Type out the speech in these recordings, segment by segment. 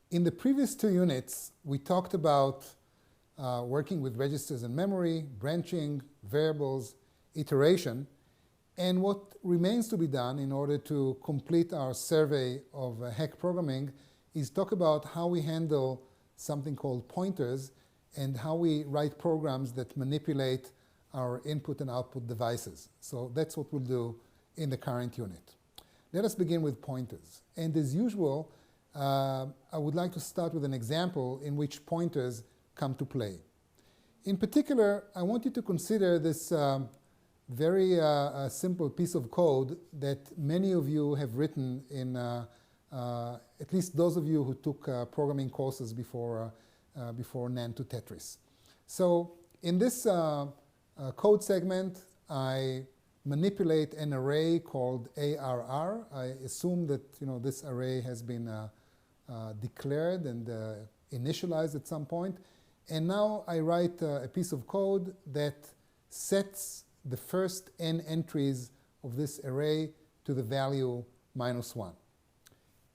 In the previous two units, we talked about working with registers and memory, branching, variables, iteration, and what remains to be done in order to complete our survey of HEC programming is talk about how we handle something called pointers and how we write programs that manipulate our input and output devices. So that's what we'll do in the current unit. Let us begin with pointers. And as usual, I would like to start with an example in which pointers come to play. In particular, I want you to consider this very simple piece of code that many of you have written in, at least those of you who took programming courses before NAND to Tetris. So in this code segment, I manipulate an array called ARR. I assume that this array has been declared and initialized at some point. And now I write a piece of code that sets the first n entries of this array to the value -1.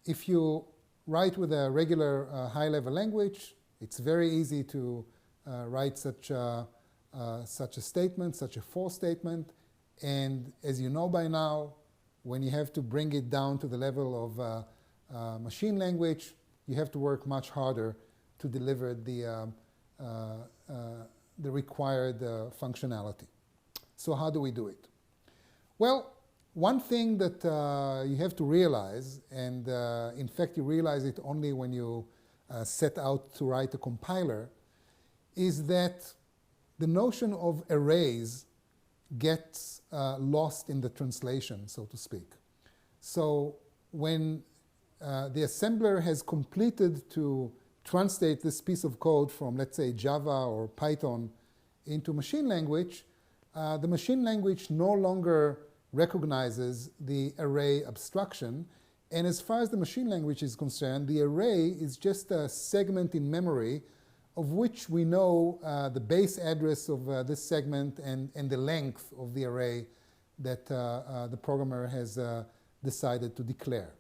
If you write with a regular high-level language, it's very easy to write such a statement, such a for statement. And as you know by now, when you have to bring it down to the level of machine language, you have to work much harder to deliver the required functionality. So how do we do it? Well, one thing that you have to realize, and in fact you realize it only when you set out to write a compiler, is that the notion of arrays gets lost in the translation, so to speak. So when the assembler has completed to translate this piece of code from, let's say, Java or Python into machine language, the machine language no longer recognizes the array abstraction. And as far as the machine language is concerned, the array is just a segment in memory of which we know the base address of this segment and the length of the array that the programmer has decided to declare.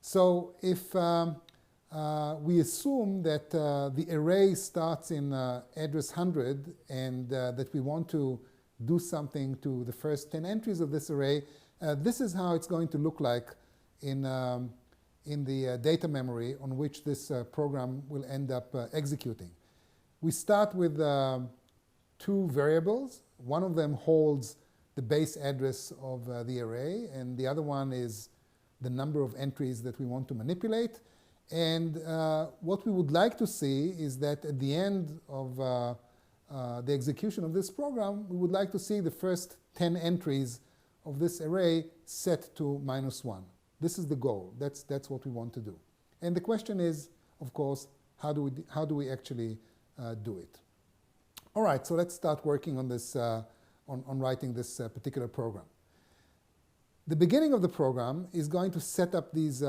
So if we assume that the array starts in address 100 and that we want to do something to the first 10 entries of this array, this is how it's going to look like in the data memory on which this program will end up executing. We start with two variables. One of them holds the base address of the array, and the other one is the number of entries that we want to manipulate. And what we would like to see is that at the end of the execution of this program, we would like to see the first 10 entries of this array set to -1. This is the goal. That's what we want to do. And the question is, of course, how do we actually do it? All right, so let's start working on this, on writing this particular program. The beginning of the program is going to set up these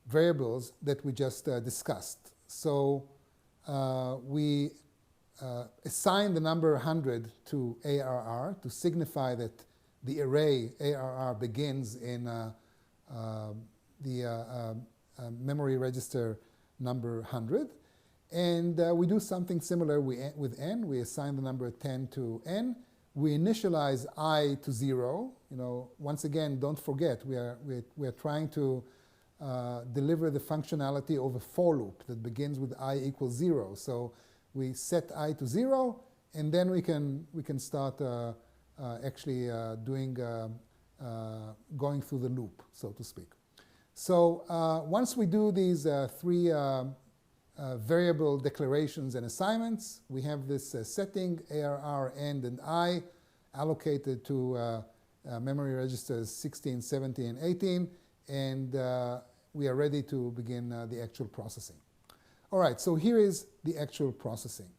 variables that we just discussed. So we assign the number 100 to ARR to signify that the array ARR begins in the memory register number 100. And we do something similar with n. We assign the number 10 to n. We initialize I to 0. Once again, don't forget, we are trying to deliver the functionality of a for loop that begins with I equals 0. So we set I to 0, and then we can start actually going through the loop, so to speak. So once we do these three variable declarations and assignments, we have this setting ARR, end, and I allocated to memory registers 16, 17, and 18, and we are ready to begin the actual processing. All right, so here is the actual processing.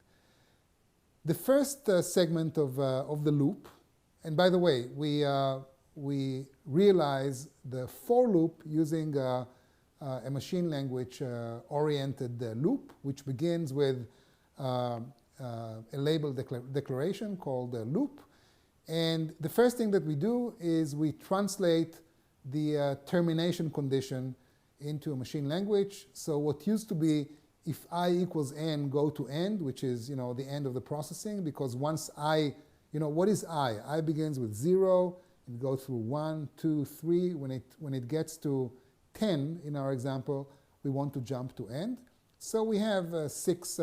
The first segment of the loop, and by the way, we realize the for loop using a machine language oriented loop, which begins with a label declaration called loop. And the first thing that we do is we translate the termination condition into a machine language. So what used to be if I equals n, go to end, which is the end of the processing, because once I, what is I? I begins with 0, it goes through 1, 2, 3. When it gets to 10 in our example, we want to jump to end. So we have 6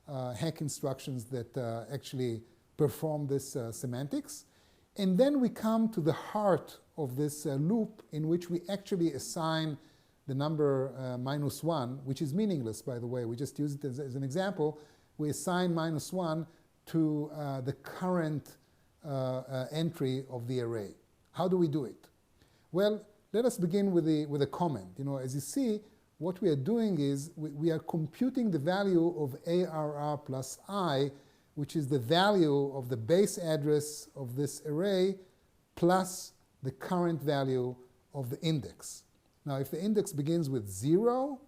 hack instructions that actually perform this semantics. And then we come to the heart of this loop in which we actually assign the number -1, which is meaningless, by the way. We just use it as an example. We assign -1 to the current entry of the array. How do we do it? Well, let us begin with a comment. As you see, what we are doing is we are computing the value of ARR plus I, which is the value of the base address of this array plus the current value of the index. Now, if the index begins with 0,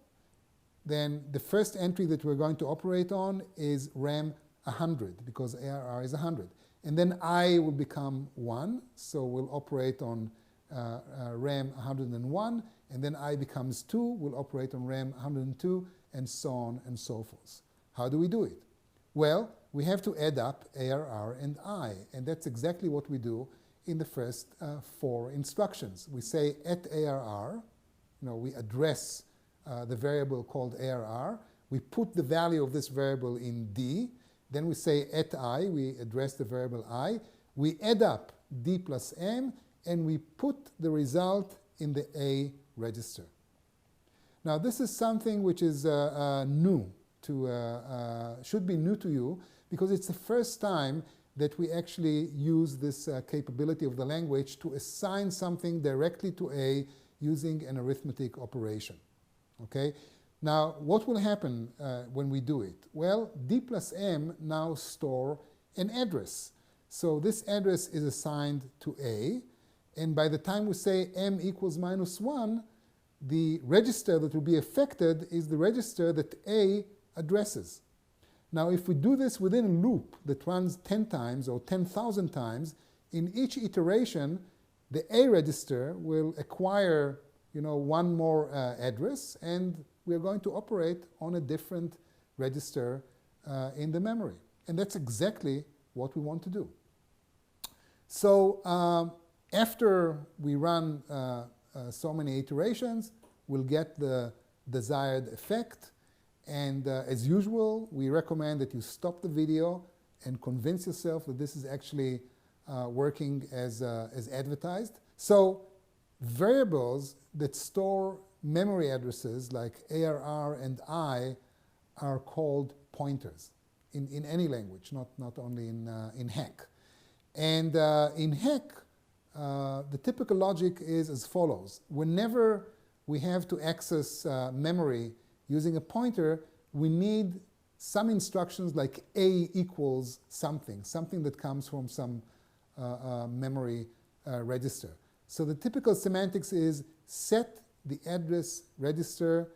then the first entry that we're going to operate on is RAM 100, because ARR is 100. And then I will become 1, so we'll operate on RAM 101, and then I becomes 2, we'll operate on RAM 102, and so on and so forth. How do we do it? Well, we have to add up ARR and I, and that's exactly what we do in the first 4 instructions. We say at ARR, we address the variable called ARR, we put the value of this variable in D, then we say at I, we address the variable I, we add up D plus M, and we put the result in the A register. Now this is something which is new should be new to you, because it's the first time that we actually use this capability of the language to assign something directly to A using an arithmetic operation. Okay? Now, what will happen when we do it? Well, D plus M now store an address. So this address is assigned to A, and by the time we say M equals -1, the register that will be affected is the register that A addresses. Now, if we do this within a loop that runs 10 times or 10,000 times, in each iteration, the A register will acquire, one more address, and we are going to operate on a different register in the memory. And that's exactly what we want to do. So after we run so many iterations, we'll get the desired effect. And as usual, we recommend that you stop the video and convince yourself that this is actually working as advertised. So variables that store memory addresses like ARR and I are called pointers in any language, not only in Hack. And in Hack, the typical logic is as follows. Whenever we have to access memory using a pointer, we need some instructions like A equals something that comes from some memory register. So the typical semantics is set the address register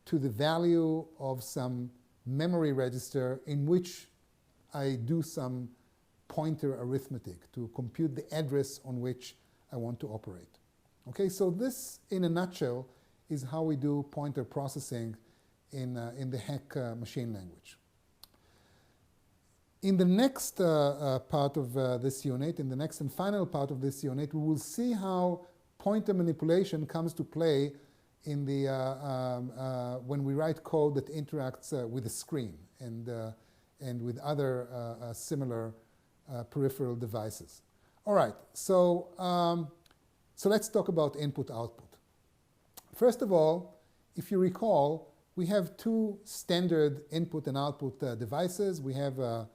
to the value of some memory register in which I do some pointer arithmetic to compute the address on which I want to operate. Okay, so this, in a nutshell, is how we do pointer processing in the Hack machine language. In the next part of this unit, in the next and final part of this unit, we will see how pointer manipulation comes to play in the, when we write code that interacts with the screen and with other similar peripheral devices. All right, so let's talk about input-output. First of all, if you recall, we have 2 standard input and output devices. We have a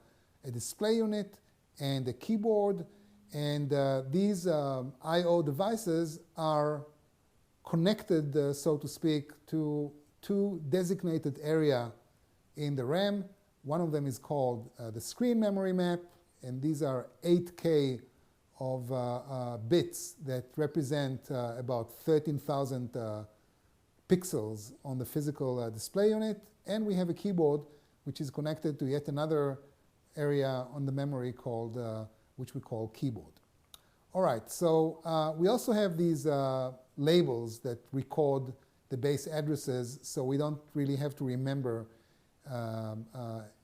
display unit and a keyboard, and these I/O devices are connected, so to speak, to 2 designated areas in the RAM. One of them is called the screen memory map, and these are 8K of bits that represent about 13,000 pixels on the physical display unit. And we have a keyboard which is connected to yet another area on the memory called, which we call keyboard. All right, so we also have these labels that record the base addresses, so we don't really have to remember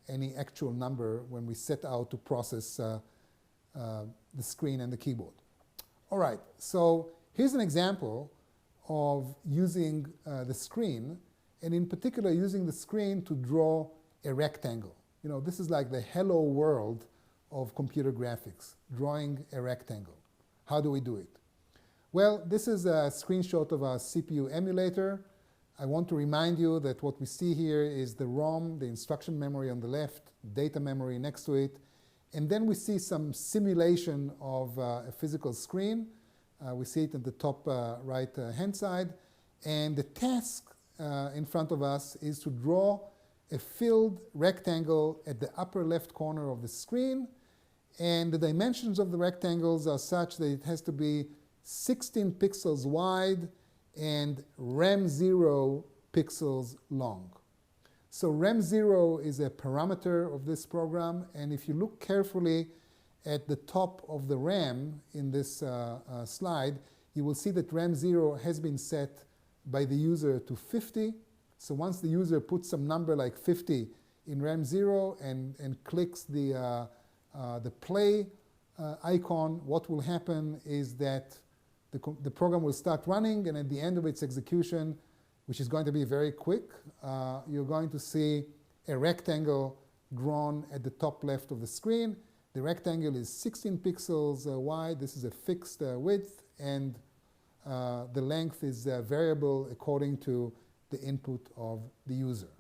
any actual number when we set out to process the screen and the keyboard. All right, so here's an example of using the screen, and in particular using the screen to draw a rectangle. You know, this is like the hello world of computer graphics, drawing a rectangle. How do we do it? Well, this is a screenshot of a CPU emulator. I want to remind you that what we see here is the ROM, the instruction memory on the left, data memory next to it, and then we see some simulation of a physical screen. We see it at the top right hand side, and the task in front of us is to draw a filled rectangle at the upper left corner of the screen, and the dimensions of the rectangles are such that it has to be 16 pixels wide and rem0 pixels long. So rem0 is a parameter of this program, and if you look carefully at the top of the RAM in this slide, you will see that rem0 has been set by the user to 50. So once the user puts some number like 50 in rem0 and clicks the play icon, what will happen is that the program will start running, and at the end of its execution, which is going to be very quick, you're going to see a rectangle drawn at the top left of the screen. The rectangle is 16 pixels wide. This is a fixed width, and the length is variable according to the input of the user.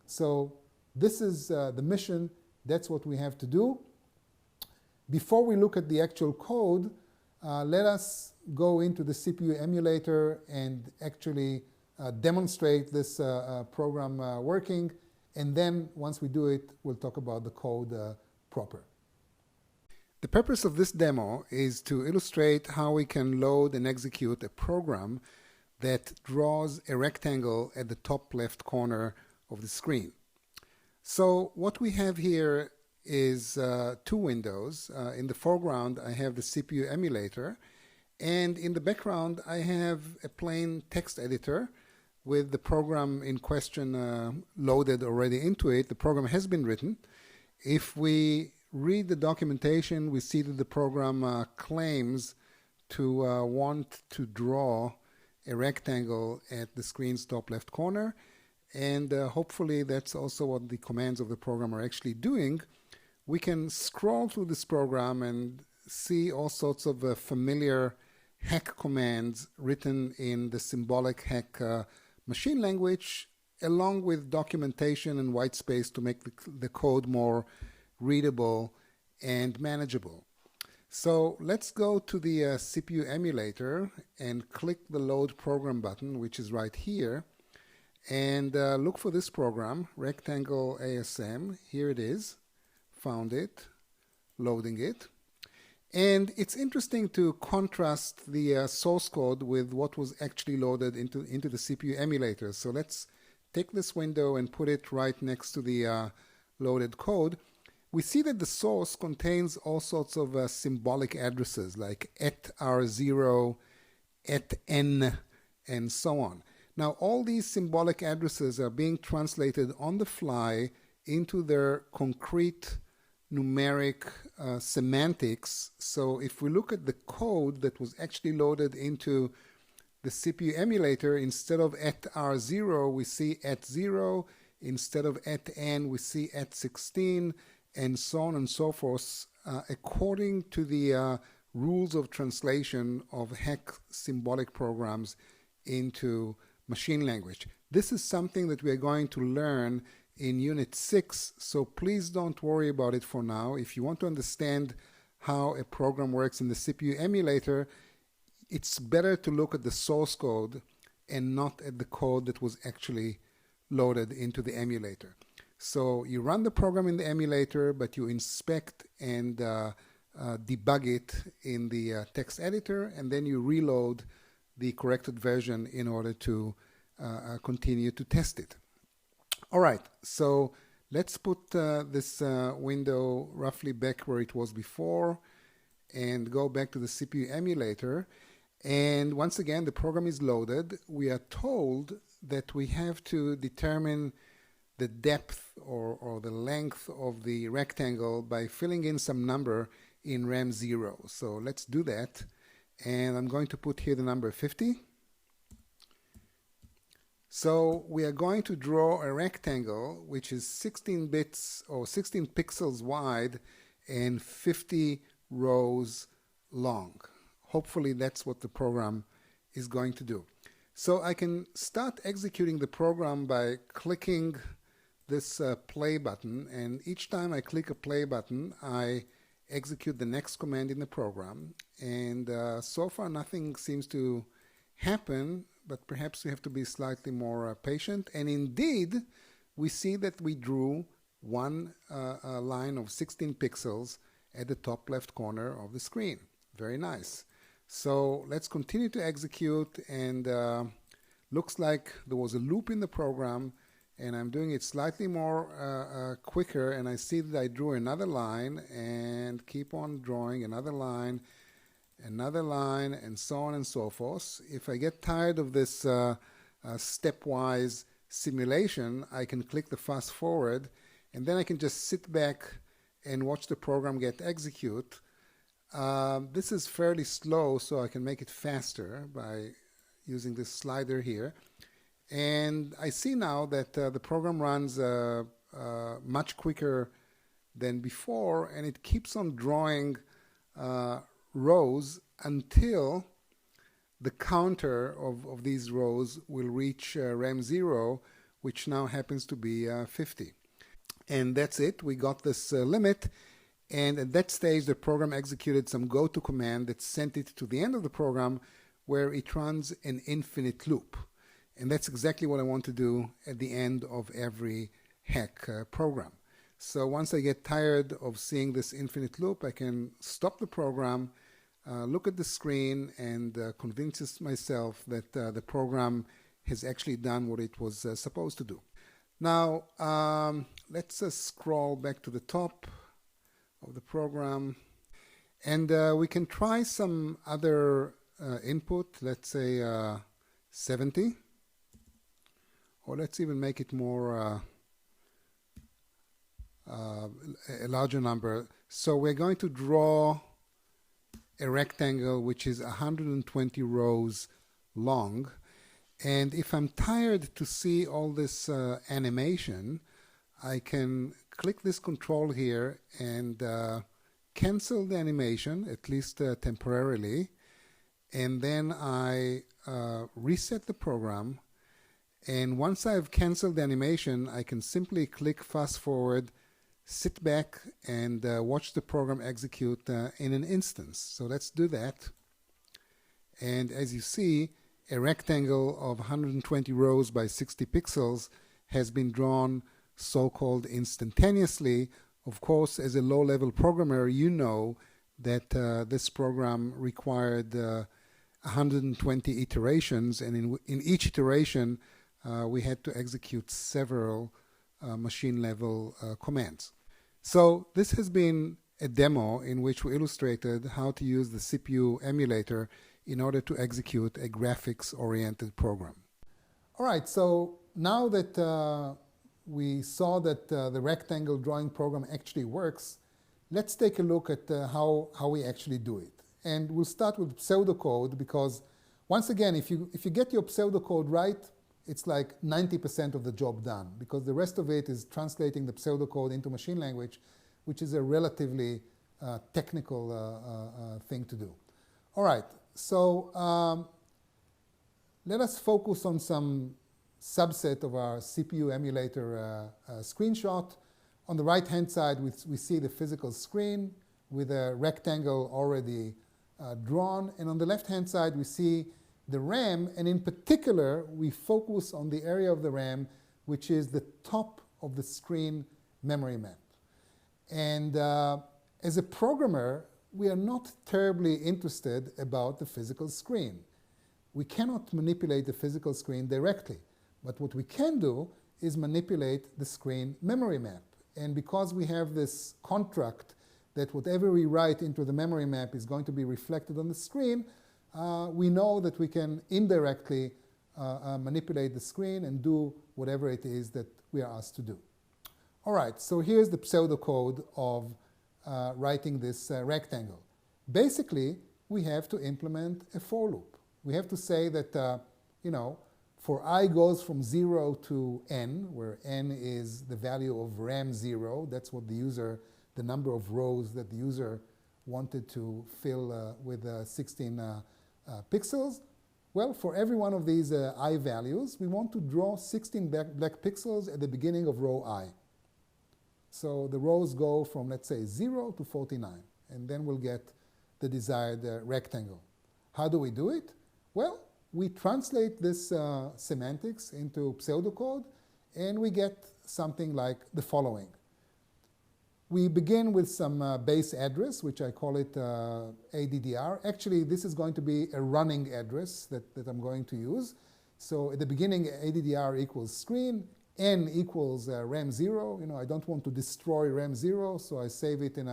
So this is the mission. That's what we have to do. Before we look at the actual code, let us go into the CPU emulator and actually demonstrate this program working. And then once we do it, we'll talk about the code proper. The purpose of this demo is to illustrate how we can load and execute a program that draws a rectangle at the top left corner of the screen. So what we have here is two windows. In the foreground, I have the CPU emulator, and in the background, I have a plain text editor with the program in question loaded already into it. The program has been written. If we read the documentation, we see that the program claims to want to draw a rectangle at the screen's top left corner, and hopefully that's also what the commands of the program are actually doing. We can scroll through this program and see all sorts of familiar hack commands written in the symbolic hack machine language, along with documentation and white space to make the code more readable and manageable. So let's go to the CPU emulator and click the load program button, which is right here, and look for this program, Rectangle ASM. Here it is. Found it, loading it. And it's interesting to contrast the source code with what was actually loaded into the CPU emulator. So let's take this window and put it right next to the loaded code. We see that the source contains all sorts of symbolic addresses like @R0, @N, and so on. Now, all these symbolic addresses are being translated on the fly into their concrete numeric semantics. So if we look at the code that was actually loaded into the CPU emulator, instead of @R0, we see @0. Instead of @N, we see @16, and so on and so forth, according to the rules of translation of hack symbolic programs into machine language. This is something that we are going to learn in Unit 6, so please don't worry about it for now. If you want to understand how a program works in the CPU emulator, it's better to look at the source code and not at the code that was actually loaded into the emulator. So you run the program in the emulator, but you inspect and debug it in the text editor, and then you reload the corrected version in order to continue to test it. All right, so let's put this window roughly back where it was before and go back to the CPU emulator. And once again, the program is loaded. We are told that we have to determine the depth or the length of the rectangle by filling in some number in RAM 0. So let's do that. And I'm going to put here the number 50. So we are going to draw a rectangle which is 16 bits or 16 pixels wide and 50 rows long. Hopefully that's what the program is going to do. So I can start executing the program by clicking this play button, and each time I click a play button I execute the next command in the program, and so far nothing seems to happen, but perhaps we have to be slightly more patient. And indeed we see that we drew one line of 16 pixels at the top left corner of the screen. Very nice. So let's continue to execute, and looks like there was a loop in the program, and I'm doing it slightly more quicker, and I see that I drew another line and keep on drawing another line, and so on and so forth. If I get tired of this stepwise simulation, I can click the fast forward, and then I can just sit back and watch the program get execute. This is fairly slow, so I can make it faster by using this slider here. And I see now that the program runs much quicker than before, and it keeps on drawing rows until the counter of these rows will reach RAM 0, which now happens to be 50. And that's it. We got this limit. And at that stage, the program executed some goto command that sent it to the end of the program, where it runs an infinite loop. And that's exactly what I want to do at the end of every hack program. So once I get tired of seeing this infinite loop, I can stop the program, look at the screen, and convince myself that the program has actually done what it was supposed to do. Now, let's scroll back to the top of the program, and we can try some other input. Let's say 70, or let's even make it more a larger number. So we're going to draw a rectangle which is 120 rows long, and if I'm tired to see all this animation, I can click this control here and cancel the animation, at least temporarily, and then I reset the program. And once I've canceled the animation, I can simply click fast forward, sit back, and watch the program execute in an instance. So let's do that. And as you see, a rectangle of 120 rows by 60 pixels has been drawn so-called instantaneously. Of course, as a low-level programmer, you know that this program required 120 iterations, and in each iteration we had to execute several machine-level commands. So this has been a demo in which we illustrated how to use the CPU emulator in order to execute a graphics-oriented program. All right, so now that we saw that the rectangle drawing program actually works, let's take a look at how we actually do it. And we'll start with pseudocode, because once again, if you get your pseudocode right, it's like 90% of the job done, because the rest of it is translating the pseudocode into machine language, which is a relatively technical thing to do. All right, so let us focus on some subset of our CPU emulator screenshot. On the right-hand side, we see the physical screen with a rectangle already drawn. And on the left-hand side, we see the RAM. And in particular, we focus on the area of the RAM, which is the top of the screen memory map. And as a programmer, we are not terribly interested about the physical screen. We cannot manipulate the physical screen directly. But what we can do is manipulate the screen memory map. And because we have this contract that whatever we write into the memory map is going to be reflected on the screen, we know that we can indirectly manipulate the screen and do whatever it is that we are asked to do. All right, so here's the pseudocode of writing this rectangle. Basically, we have to implement a for loop. We have to say that, for I goes from 0 to n, where n is the value of RAM0, that's what the number of rows that the user wanted to fill with 16 pixels. Well, for every one of these I values, we want to draw 16 black pixels at the beginning of row I. So the rows go from, let's say, 0 to 49, and then we'll get the desired rectangle. How do we do it? Well, we translate this semantics into pseudocode, and we get something like the following. We begin with some base address, which I call it ADDR. Actually, this is going to be a running address that I'm going to use. So at the beginning, ADDR equals screen, n equals RAM0. I don't want to destroy RAM0, so I save it in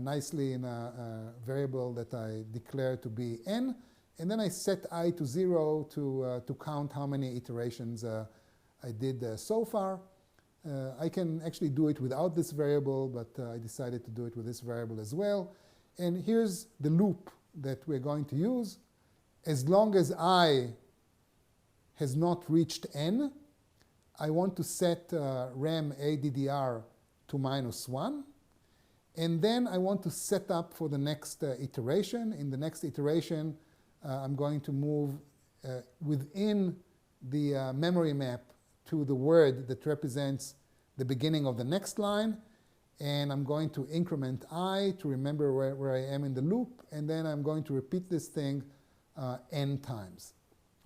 nicely in a variable that I declare to be n. And then I set I to 0 to count how many iterations I did so far. I can actually do it without this variable, but I decided to do it with this variable as well. And here's the loop that we're going to use. As long as I has not reached n, I want to set RAM ADDR to -1. And then I want to set up for the next iteration. In the next iteration, I'm going to move within the memory map to the word that represents the beginning of the next line. And I'm going to increment I to remember where I am in the loop. And then I'm going to repeat this thing n times.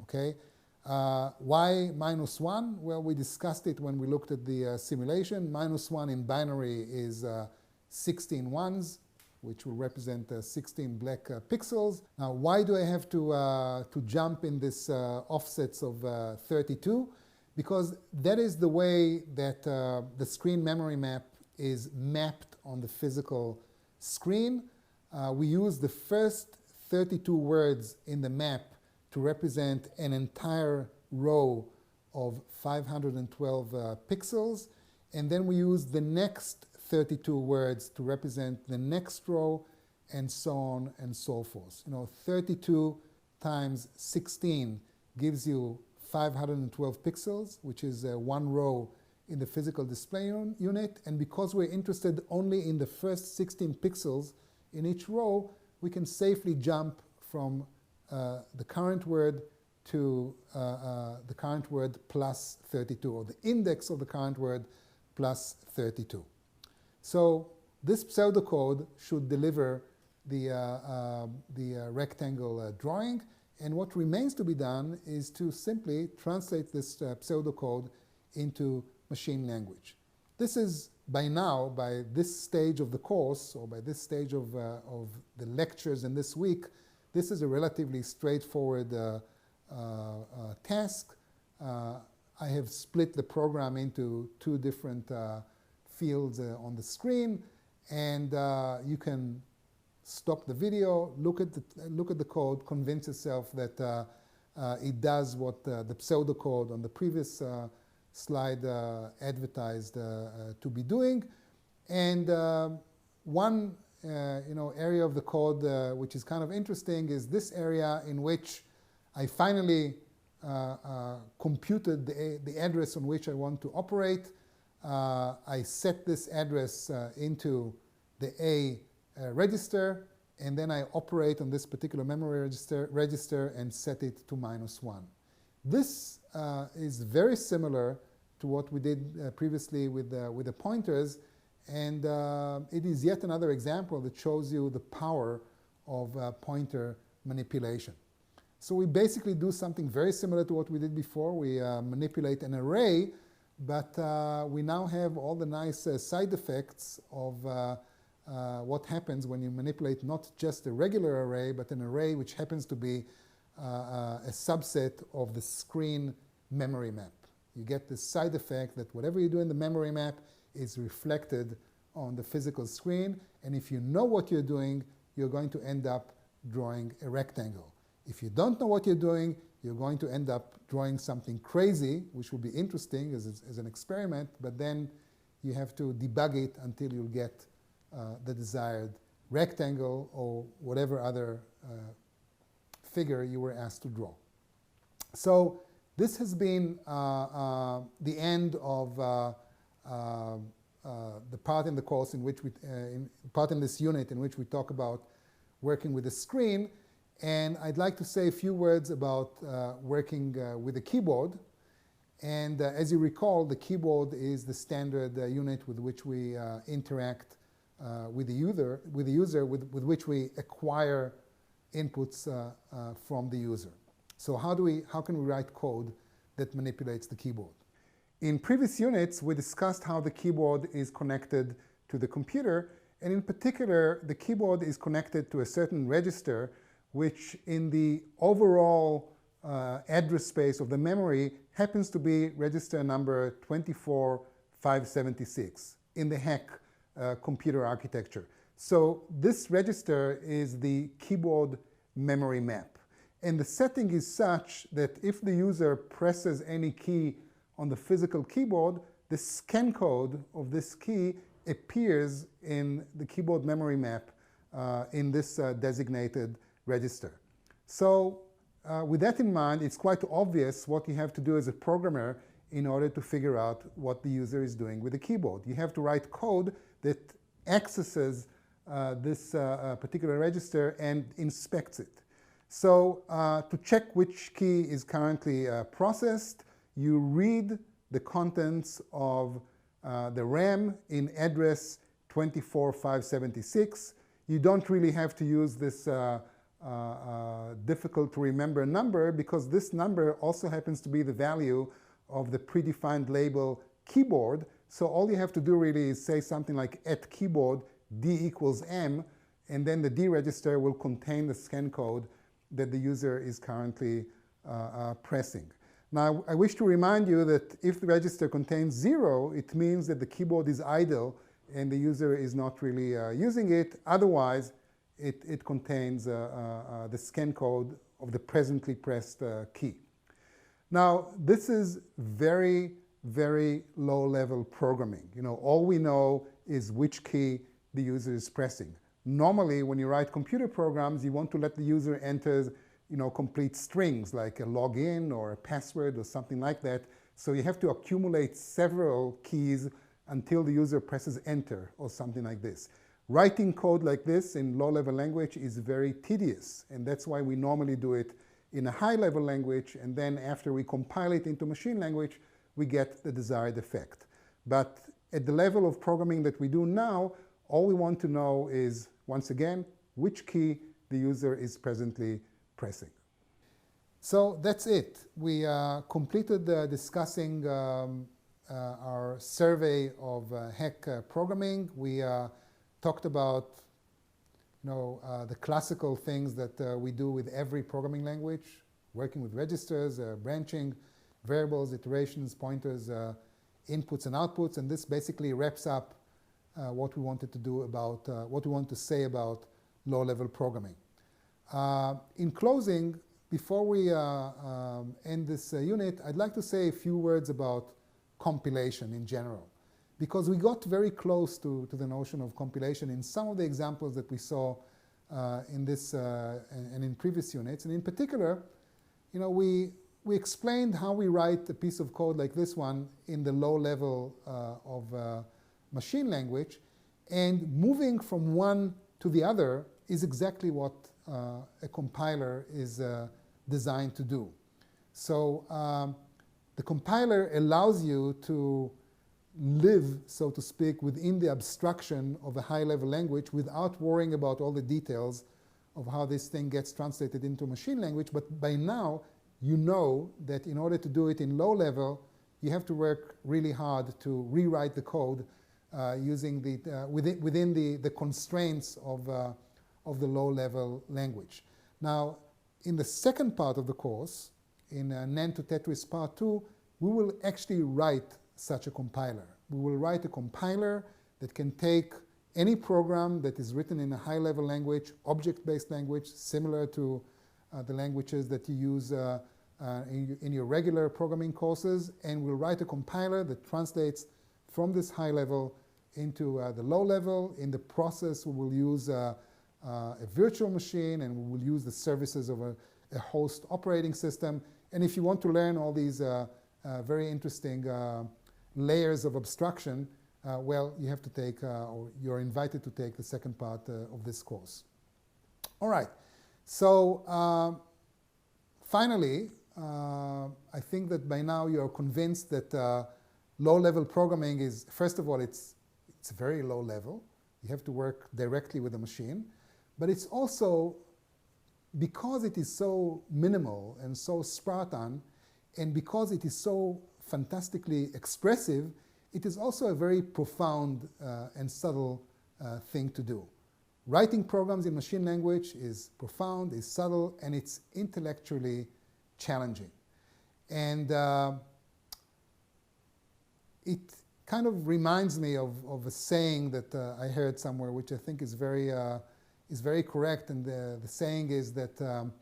Okay? Why -1? Well, we discussed it when we looked at the simulation. -1 in binary is 16 ones, which will represent 16 black pixels. Now, why do I have to jump in this offsets of 32? Because that is the way that the screen memory map is mapped on the physical screen. We use the first 32 words in the map to represent an entire row of 512 pixels. And then we use the next 32 words to represent the next row, and so on and so forth. 32 times 16 gives you 512 pixels, which is one row in the physical display unit. And because we're interested only in the first 16 pixels in each row, we can safely jump from the current word to the current word plus 32, or the index of the current word plus 32. So this pseudocode should deliver the rectangle drawing. And what remains to be done is to simply translate this pseudocode into machine language. This is by now, by this stage of the course, or by this stage of the lectures in this week, this is a relatively straightforward task. I have split the program into two different fields on the screen, and you can stop the video, look at the code, convince yourself that it does what the pseudocode on the previous slide advertised to be doing. And one area of the code which is kind of interesting is this area in which I finally computed the address on which I want to operate. I set this address into the A register, and then I operate on this particular memory register and set it to -1. This is very similar to what we did previously with the pointers, and it is yet another example that shows you the power of pointer manipulation. So we basically do something very similar to what we did before. We manipulate an array, but we now have all the nice side effects of what happens when you manipulate not just a regular array, but an array which happens to be a subset of the screen memory map. You get this side effect that whatever you do in the memory map is reflected on the physical screen, and if you know what you're doing, you're going to end up drawing a rectangle. If you don't know what you're doing, you're going to end up drawing something crazy, which will be interesting as an experiment, but then you have to debug it until you'll get the desired rectangle or whatever other figure you were asked to draw. So this has been the end of the part in the course in which part in this unit in which we talk about working with the screen. And I'd like to say a few words about working with the keyboard. And as you recall, the keyboard is the standard unit with which we interact with the user, with which we acquire inputs from the user. So how can we write code that manipulates the keyboard? In previous units, we discussed how the keyboard is connected to the computer, and in particular, the keyboard is connected to a certain register, which in the overall address space of the memory happens to be register number 24576 in the HEC computer architecture. So this register is the keyboard memory map. And the setting is such that if the user presses any key on the physical keyboard, the scan code of this key appears in the keyboard memory map in this designated register. So with that in mind, it's quite obvious what you have to do as a programmer in order to figure out what the user is doing with the keyboard. You have to write code that accesses this particular register and inspects it. So to check which key is currently processed, you read the contents of the RAM in address 24576. You don't really have to use this difficult to remember number, because this number also happens to be the value of the predefined label keyboard. So all you have to do really is say something like at keyboard D equals M, and then the D register will contain the scan code that the user is currently pressing. Now, I wish to remind you that if the register contains 0, it means that the keyboard is idle and the user is not really using it. Otherwise, it contains the scan code of the presently pressed key. Now, this is very, very low-level programming. You know, all we know is which key the user is pressing. Normally, when you write computer programs, you want to let the user enter, complete strings like a login or a password or something like that. So you have to accumulate several keys until the user presses enter or something like this. Writing code like this in low-level language is very tedious, and that's why we normally do it in a high-level language, and then after we compile it into machine language, we get the desired effect. But at the level of programming that we do now, all we want to know is, once again, which key the user is presently pressing. So that's it. We completed discussing our survey of HEC programming. We talked about the classical things that we do with every programming language, working with registers, branching, variables, iterations, pointers, inputs and outputs, and this basically wraps up what we wanted to do about, what we want to say about low-level programming. In closing, before we end this unit, I'd like to say a few words about compilation in general, because we got very close to the notion of compilation in some of the examples that we saw in this and in previous units. And in particular, we explained how we write a piece of code like this one in the low level of machine language, and moving from one to the other is exactly what a compiler is designed to do. So the compiler allows you to live, so to speak, within the abstraction of a high-level language without worrying about all the details of how this thing gets translated into machine language. But by now, you know that in order to do it in low level, you have to work really hard to rewrite the code using within the constraints of the low-level language. Now, in the second part of the course, in NAND to Tetris Part 2, we will actually write such a compiler. We will write a compiler that can take any program that is written in a high-level language, object-based language, similar to the languages that you use in your regular programming courses, and we'll write a compiler that translates from this high level into the low level. In the process, we will use a virtual machine, and we will use the services of a host operating system. And if you want to learn all these very interesting layers of abstraction, well, you have to take, or you're invited to take the second part of this course. All right, so finally, I think that by now you're convinced that low-level programming is, first of all, it's very low level. You have to work directly with the machine. But it's also, because it is so minimal and so Spartan, and because it is so fantastically expressive, it is also a very profound and subtle thing to do. Writing programs in machine language is profound, is subtle, and it's intellectually challenging. And it kind of reminds me of a saying that I heard somewhere, which I think is very correct. And the saying is that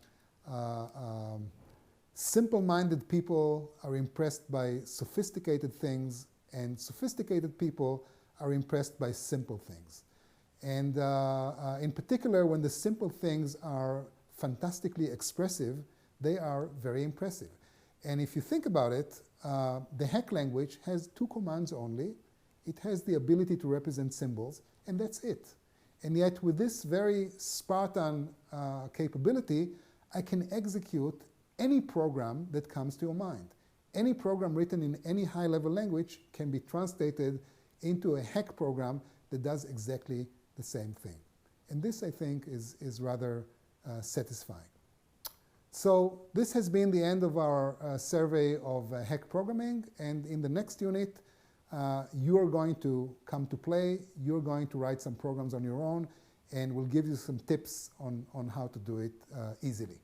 simple-minded people are impressed by sophisticated things, and sophisticated people are impressed by simple things. And in particular, when the simple things are fantastically expressive, they are very impressive. And if you think about it, the Heck language has 2 commands only. It has the ability to represent symbols, and that's it. And yet, with this very Spartan capability, I can execute any program that comes to your mind. Any program written in any high-level language can be translated into a Heck program that does exactly the same thing. And this, I think, is rather satisfying. So this has been the end of our survey of Heck programming. And in the next unit, you are going to come to play. You're going to write some programs on your own, and we'll give you some tips on how to do it easily.